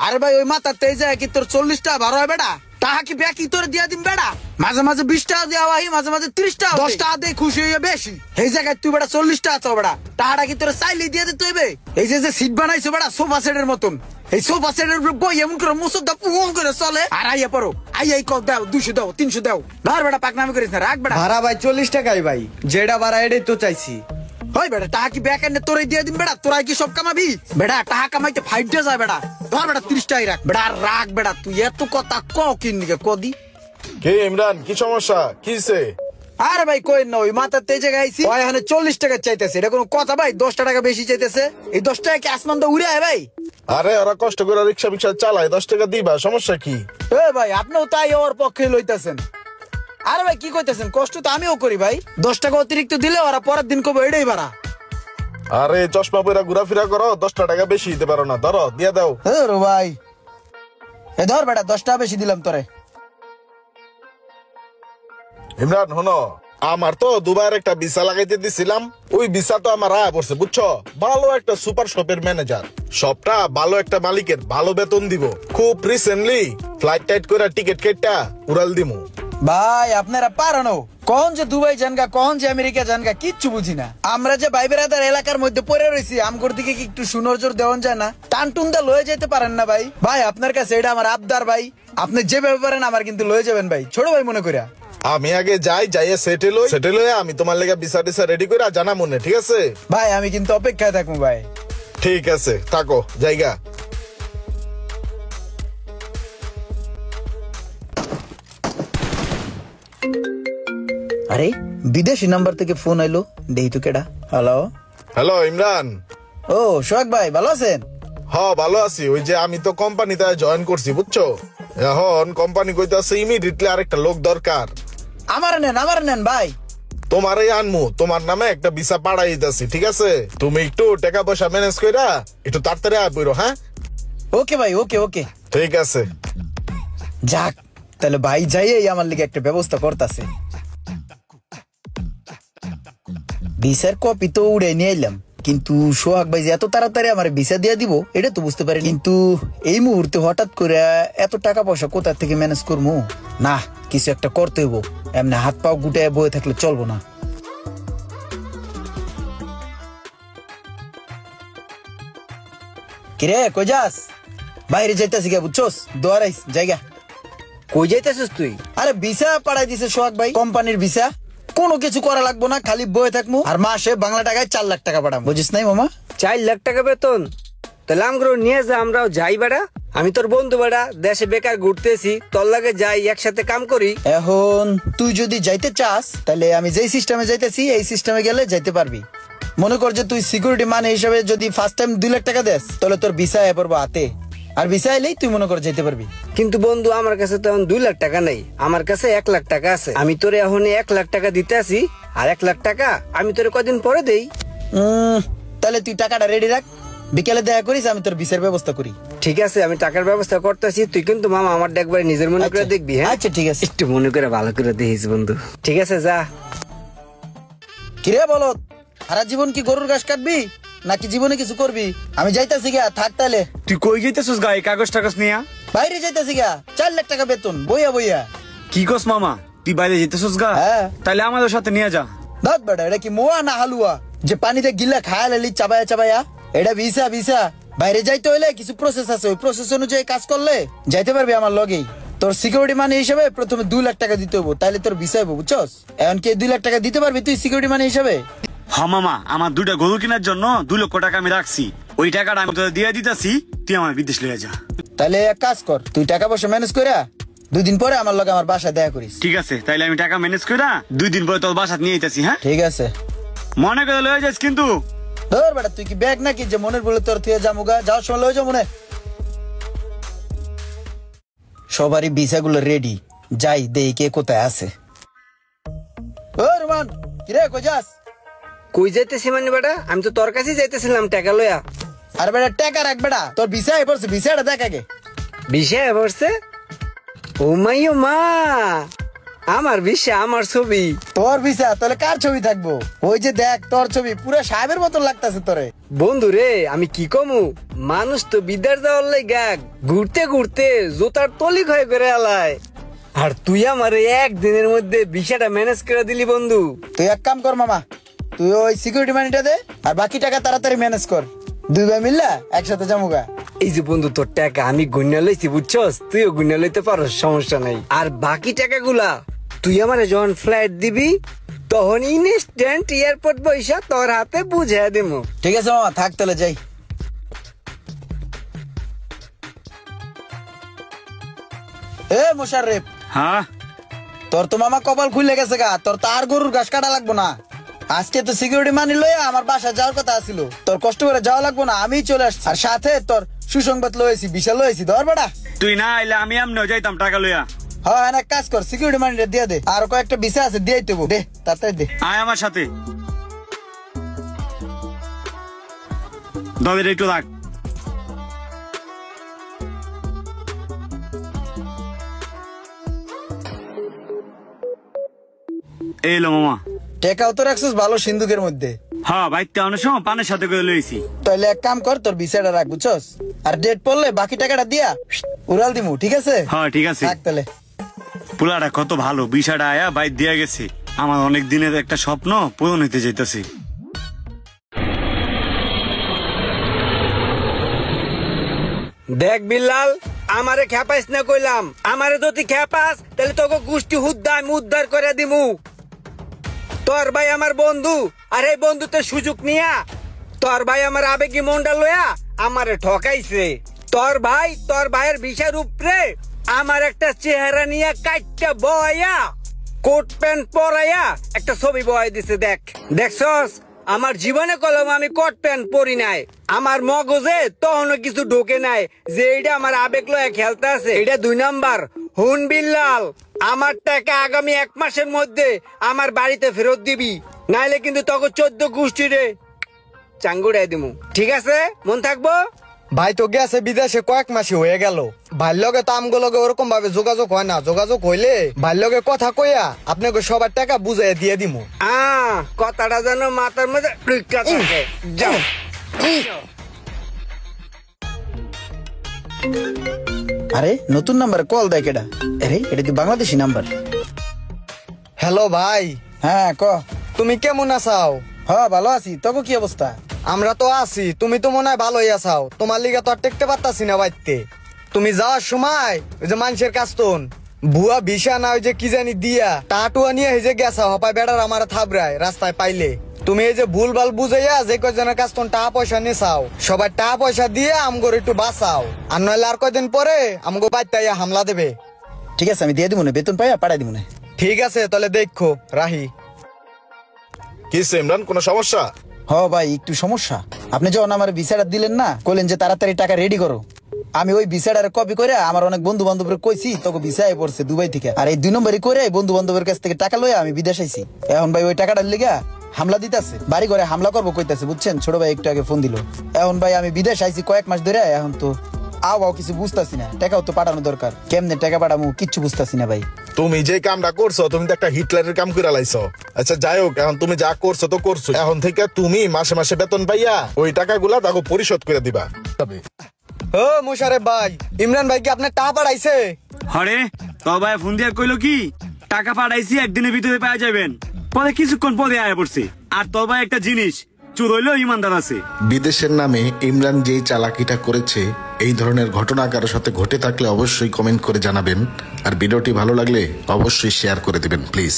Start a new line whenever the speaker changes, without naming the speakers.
আরে ভাই ওই মাথা তেজ কি তোর 40 টাকা ভাড়া হয় বেটা? টাকা কি ব্যাগ কি তোর দিয়া দিম বেটা? মাঝে মাঝে 20 টাকা দেওয়া হয়, মাঝে মাঝে 30 টাকা, 10 টাকা দিয়ে খুশি হয়ে বেশি। এই জায়গায় তুই বেটা 40 টাকা চাও বেটা, টাকাটা কি তোর চাইলে দিয়ে দিতে হইবে? এই যে সিট বানাইছো বেটা সোফা সেটের মতন, এই সোফা সেটের উপর বই এমন করে মুসুদা পুম করে চলে। আর আইয়া পড়ো আই কল দাও, 200 দাও, 300 দাও, ধর বেটা পাকনামি করিস না, রাখ বেটা।
ভাড়া ভাই 40 টাকাই ভাই, যেটা ভাড়া এটাই তো চাইছি।
ওই বেটা টাকা কি ব্যাক এন্ডে তোরাই দিয়ে দিন বেটা, তোরাই কি সব কামাবি বেটা? টাকা কামাইতে ফাইটে যায় বেটা, ধর বেটা 30 টাকাই রাখ বেটা। রাখ বেটা, তুই এত কথা ক কিনকে কদি
কে ইমরান, কি সমস্যা কিছে?
আরে ভাই কই না, ওই মাথা তেজে গাইছি ওই এখানে 40 টাকা চাইতেছে, এটা কোনো কথা ভাই? 10 টাকা বেশি চাইতেছে, এই 10 টাকা কি আসমান তো উড়ে আয় ভাই?
আরে ওরা কষ্ট করে রিক্সা ফিক্সা চালায়, 10 টাকা দিবা, সমস্যা কি?
এ ভাই আপনিও তাই ওর পক্ষে লইতেছেন। আরে ভাই কি কইতেছেন, কষ্ট তো আমিও করি ভাই, 10 টাকা অতিরিক্ত দিলে ওরা পরের দিন কবে এটাই ভাড়া।
আরে চশমা পরে ঘোরাফেরা করো, 10 টাকা বেশি দিতে পারো না, ধরো দিয়ে দাও।
রো ভাই এ ধর বেটা 10 টাকা বেশি দিলাম তোরে।
ইমরান হনো, আমার তো দুবার একটা ভিসা লাগাইতে দিছিলাম, ওই ভিসা তো আমার আয়া পড়ছে বুঝছো। ভালো একটা সুপার শপের ম্যানেজার, সবটা ভালো একটা মালিকের, ভালো বেতন দিব। খুব রিসেন্টলি ফ্লাইট টাইট করে টিকিট কেটটা উড়াল দিমু।
ভাই আপনারা পারানো কখন যে দুবাই জানগা, কখন যে আমেরিকা জানগা কিচ্ছু বুঝি না। আমরা যে ভাই বেড়াদার এলাকার মধ্যে পড়ে রয়েছি, আমগর দিকে কি একটু সুনজর দেওয়ান যায় না? টান টুনদা লয়ে যেতে পারেন না ভাই? ভাই আপনার কাছে এটা আমার আবদার ভাই, আপনি যে ব্যাপারেন আমার কিন্তু লয়ে যাবেন ভাই, ছোট ভাই মনে করিয়া।
আমি আগে যাইয়ে সেটেল হয়ে আমি তোমার লেগে ভিসা টিসা রেডি করে জানা মনে, ঠিক আছে
ভাই? আমি কিন্তু অপেক্ষায় থাকবো ভাই।
ঠিক আছে থাকো জায়গা।
আরে বিদেশি নাম্বার থেকে ফোন আইলো, দেই তো কেডা। Hello
hello Imran.
ও সোহাগ ভাই ভালো আছেন?
ভালো আছি। ওই যে আমি তো কোম্পানিতে জয়েন করছি বুঝছো, এখন কোম্পানি কইতাছে ইমিডিয়েটলি আরেকটা লোক দরকার।
আমার নেন ভাই।
তোমারই আনমু, তোমার নামে একটা ভিসা পাঠাই দিতেছি, ঠিক আছে? তুমি একটু টাকা পয়সা ম্যানেজ কইরা একটু তাড়াতাড়ি আইবো। হ্যাঁ
ওকে ভাই, ওকে
ঠিক আছে।
যাক তাহলে ভাই যাইয়েই আমার লিগে একটা ব্যবস্থা করতেছে। ভিসার কপি তো উড়ে নিয়ে এলাম, কিন্তু সোহাগ ভাই যে এত তাড়াতাড়ি আমার ভিসা দিয়ে দিব এটা তো বুঝতে পারি। কিন্তু এই মুহূর্তে হঠাৎ করে এত টাকা পয়সা কোথা থেকে ম্যানেজ করবো? না কিছু একটা করতে হইব, এমনি হাত পাও গুটায় বয়ে থাকলে চলবো না। কিরে কই যাস? বাইরে যাইতেছি গা বুঝছস, দোয়ারাইস জায়গা।
কই যাইতেছিস তুই?
আরে ভিসা পাঠাই দিছে সোহাগ ভাই, কোম্পানির ভিসা, কোনো কিছু করা লাগবো না, খালি বয়ে থাকবো আর মাসে বাংলা টাকায় 4 লাখ টাকা পাঠাবো, বুঝিস নাই মামা?
4 লাখ টাকা বেতন? তাহলে আমগুলো নিয়ে যা, আমরাও যাই বেড়া। আমি তোর বন্ধু বেড়া, দেশে বেকার ঘুরতেছি, তোর লাগে যাই একসাথে কাম করি।
এখন তুই যদি যাইতে চাস তাহলে আমি যেই সিস্টেমে যাইতেছি এই সিস্টেমে গেলে যাইতে পারবি। মনে কর যে তুই সিকিউরিটি মান হিসাবে যদি ফার্স্ট টাইম 2 লাখ টাকা দেস, তাহলে তোর ভিসা এ পড়বো হাতে, আর ভিসা এলেই তুই মনে কর যেতে পারবি।
কিন্তু বন্ধু আমার কাছে তো এখন 2 লাখ টাকা নেই, আমার কাছে 1 লাখ টাকা আছে। আমি তোরে এখন 1 লাখ টাকা দিতে আসি, আর 1 লাখ টাকা আমি তোরে কদিন পরে দেই।
তাহলে তুই টাকাটা রেডি রাখ, বিকেলে দেখা করিস, আমি তোর ভিসার ব্যবস্থা করি।
ঠিক আছে আমি টাকার ব্যবস্থা করতেছি, তুই কিন্তু মামা আমার একবারে নিজের মনে করে দেখবি। হ্যাঁ
আচ্ছা ঠিক আছে,
একটু মনে করে ভালো করে দেখিস বন্ধু। ঠিক আছে যা।
কিরে বলো, সারা জীবন কি গরুর ঘাস কাটবি নাকি জীবনে কিছু করবি? আমি যাইতাছি গা, থাক তাহলে।
তুই কই যাইতেছিস গাই, কাগজ টাগজ নিয়া?
বাইরে যাইতাছি গা, 4 লাখ টাকা বেতন বইয়া।
কি কস মামা, তুই বাইরে যেতেছিস গা?
হ্যাঁ।
তাহলে আমাদের সাথে নিয়ে যা।
দাঁত বেটা, এটা কি মোয়া না হালুয়া যে পানিতে গিলা খায়া লালি চাবায়া? এটা ভিসা। বাইরে যাইতে হইলে কিছু প্রসেস আছে, ওই প্রসেস অনুযায়ী কাজ করলে যাইতে পারবি আমার লগেই। তোর সিকিউরিটি মানি হিসাবে প্রথমে 2 লাখ টাকা দিতে হবো, তাহলে তোর ভিসা হবো, বুঝছস? এখন কি 2 লাখ টাকা দিতে পারবি তুই সিকিউরিটি মানি হিসাবে?
হ্যাঁ মামা, আমার 2টা গরু কেনার জন্য 2 লক্ষ টাকা আমি রাখছি, ওই টাকাটা আমি তোদের দিয়ে দিতেছি, তুই আমার বিদেশ লিয়ে যা।
তাহলে এক কাজ কর, তুই টাকা পয়সা ম্যানেজ করে 2 দিন পরে আমার লগে আমার বাসায় দেখা করিস।
ঠিক আছে, তাইলে আমি টাকা ম্যানেজ করে 2 দিন পরে তোর বাসাত নিয়ে আইতাছি। হ্যাঁ
ঠিক আছে,
মনে করে লয়ে যাস কিন্তু।
ধর বেটা, তুই কি ব্যাগ নাকি যে মনের বলে তোর থুয়ে যামুগা? যাওয়ার সময় লয়ে যাও মনে। সবারই ভিসা গুলো রেডি, যাই দেই কে কোথায় আছে। ও রুমান কিরে কই যাস?
কই যাইতেছি মানে বেটা, আমি তো তোর কাছেই যাইতেছিলাম টাকা লয়া।
আর বেটা টাকা রাখ বেটা, তোর ভিসা এ পড়ছে, ভিসাটা দেখ আগে।
বিষয় পড়ছে? ও মাইও মা, আমার বিষয়, আমার ছবি।
তোর ভিসা তাহলে কার ছবি থাকবো? ওই যে দেখ তোর ছবি, পুরো সাহেবের মতন লাগতেছে তোরে।
বন্ধু রে আমি কি কমু, মানুষ তো বিদ্যার যাওয়ার লাগা ঘুরতে ঘুরতে জোতার তলি ক্ষয় করে আলায়, আর তুই আমার একদিনের মধ্যে বিষয়টা ম্যানেজ করে দিলি বন্ধু।
তুই এক কাম কর মামা, তুই ওই সিকিউরিটি মানিটা দে আর বাকি টাকা তাড়াতাড়ি ম্যানেজ কর, দুই ভাই মিললা একসাথে যামুগা।
এই যে বন্ধু তোর টাকা আমি গুণা লইছি বুঝছস, তুইও গুণা লইতে পারো, সমস্যা নাই। আর বাকি টাকাগুলা তুই আমারে যখন ফ্লাইট দিবি তখন ইনস্ট্যান্ট এয়ারপোর্ট পয়সা তোর হাতে বুঝে দেবো।
ঠিক আছে মামা, থাক তাহলে যাই। এ মোশাররেফ,
হ্যাঁ
তোর তো মামা কপাল খুলে গেছে গা, তোর তো আর গরুর ঘাস কাটা লাগবো না। আজকে তো সিকিউরিটি মানি লয়ে আমার বাসা যাওয়ার কথা ছিল, তোর কষ্ট করে যাওয়া লাগবো না, আমি চলে আসছি। আর সাথে তোর সুসংবাদ লয়েছি, বিশাল লয়েছি, ধর বেটা।
তুই না আইলে আমি এমনিও যাইতাম টাকা লইয়া।
হ্যাঁ এক কাজ কর, সিকিউরিটি মানিটা দিয়ে দে, আর কয়েকটা বিষা আছে দিয়ে দেবো, দে তাড়াতাড়ি দে।
আয় আমার সাথে, দাদের একটু রাখ। এই লো মামা।
টেকাও তো রাখছিস ভালো সিন্ধুকের মধ্যে।
হ্যাঁ বাইকটা অনেক সময় পানের সাথে করে লইছি।
তাহলে এক কাম কর, তোর বিষয়টা রাখ বুঝছস, আর ডেট পড়লে বাকি টাকাটা দিয়া উড়াল দিমু, ঠিক আছে?
হ্যাঁ ঠিক আছে।
থাক তাহলে।
পোলাটা কত ভালো, বিষয়টা আয়া বাইক দিয়া গেছে, আমার অনেক দিনের একটা স্বপ্ন পূরণ হইতে যাইতেছে।
দেখ বিল্লাল, আমারে খেপাইস না কইলাম, আমারে যদি খেপাস তাহলে তোকে গোষ্ঠী হুদ্দায় উদ্ধার করে দিমু। তোর ভাই আমার বন্ধু, আর এই বন্ধুতে সুযোগ নিয়া তোর ভাই আমার আবেগী মনটা লয়া আমারে ঠকাইছে। তোর ভাইয়ের বিষয়ের উপরে আমার একটা চেহারা নিয়ে কাটটা বয়া কোট প্যান্ট পরাইয়া একটা ছবি বয় দিছে। দেখছস, আমার জীবনে কলম আমি কোট প্যান্ট পরি নাই, আমার মগজে তখনও কিছু ঢোকে নাই যে এটা আমার আবেগ লয়া খেলতে আছে। এটা 2 নাম্বার। হুন বিল্লাল, আমার টাকা আগামী 1 মাসের মধ্যে আমার বাড়িতে ফেরত দিবি, নাইলে কিন্তু তখন 14 গোষ্ঠী রে চাঙ্গুড়াই দিমু, ঠিক আছে? মন থাকবো?
ভাই তো গেছে বিদেশে কয়েক মাসে হয়ে গেল, ভাইয়ের লগে তো আমগো লগে ওরকম ভাবে যোগাযোগ হয় না, যোগাযোগ হইলে ভাইয়ের লগে কথা কইয়া আপনাকে সবার টাকা বুঝাইয়া দিয়ে দিমু।
কথাটা যেন মাথার মধ্যে ঢুইকা থাকে। যাও।
আরে নতুন নাম্বারে কল দেয় কেডা? আরে এটা কি বাংলাদেশি নাম্বার?
হ্যালো ভাই।
হ্যাঁ ক।
তুমি কেমন আছাও?
হ্যাঁ ভালো আছি, তোকে কি অবস্থা?
আমরা তো আছি, তুমি তো মনে হয় ভালোই আছাও, তোমার লিগা তো আর টেকতে পারতাছি না বাইতে। তুমি যাওয়ার সময় ওই যে মানুষের কাস্তন ভুয়া ভিসা না ওই যে কি জানি দিয়া টাটুয়া নিয়ে এই যে গেছা হপায় বেড়ার আমার থাবরায় রাস্তায় পাইলে। তুমি এই যে ভুলভাল বুঝাইয়া যে কয়জনের কাস্তন টাকা পয়সা নেছাও, সবাই টাকা পয়সা দিয়ে আমগোর একটু বাঁচাও, আর নইলে আর কয়দিন পরে আমগো বাইতাইয়া হামলা দেবে।
ঠিক আছে, আমি দিয়ে দিব না, বেতন পাইয়া পাঠাই দিব না।
ঠিক আছে তাহলে দেখো রাহি।
কি ইমরান, কোনো সমস্যা?
হ ভাই একটু সমস্যা। আপনি যখন আমার ভিসাটা দিলেন না, কইলেন যে তাড়াতাড়ি টাকা রেডি করো, আমি ওই ভিসাটার কপি করে আমার অনেক বন্ধু বান্ধবের কইছি, তোকে ভিসায় পড়ছে দুবাই থেকে, আর এই 2 নম্বরই করে বন্ধু বান্ধবের কাছ থেকে টাকা লইয়া আমি বিদেশ আইছি। এখন ভাই ওই টাকাটার লিগা হামলা দিতেছে, বাড়ি ঘরে হামলা করবো কইতাছে, বুঝছেন? ছোট ভাই একটু আগে ফোন দিল। এখন ভাই আমি বিদেশ আইছি কয়েক মাস ধরে, এখন তো আও কিছু বুঝতাছি না, টাকাও তো পাঠানো দরকার, কেমনে টাকা পাঠামু কিচ্ছু বুঝতাছি না ভাই।
তুমি যে কামটা করছো, তুমি তো একটা হিটলারের কাম করে লাইছো। আচ্ছা যাই হোক, এখন তুমি যা করছো তো করছো, এখন থেকে তুমি মাসে মাসে বেতন পাইয়া ওই টাকাগুলা তাকে পরিশোধ করে দিবা।
ও মোশারেফ ভাই, ইমরান ভাই কি আপনার টাকা পাঠাইছে?
হরে তোর ভাই ফোন দিয়া কইলো কি টাকা পাঠাইছি, একদিনের ভিতরে পাওয়া যাবেন। পরে কিছুক্ষণ পরে আয়া পড়ছে। আর তোর ভাই একটা জিনিস, চোর হইলেও ইমানদার আছে।
বিদেশের নামে ইমরান যেই চালাকিটা করেছে, এই ধরনের ঘটনা কারোর সাথে ঘটে থাকলে অবশ্যই কমেন্ট করে জানাবেন, আর ভিডিওটি ভালো লাগলে অবশ্যই শেয়ার করে দিবেন প্লিজ।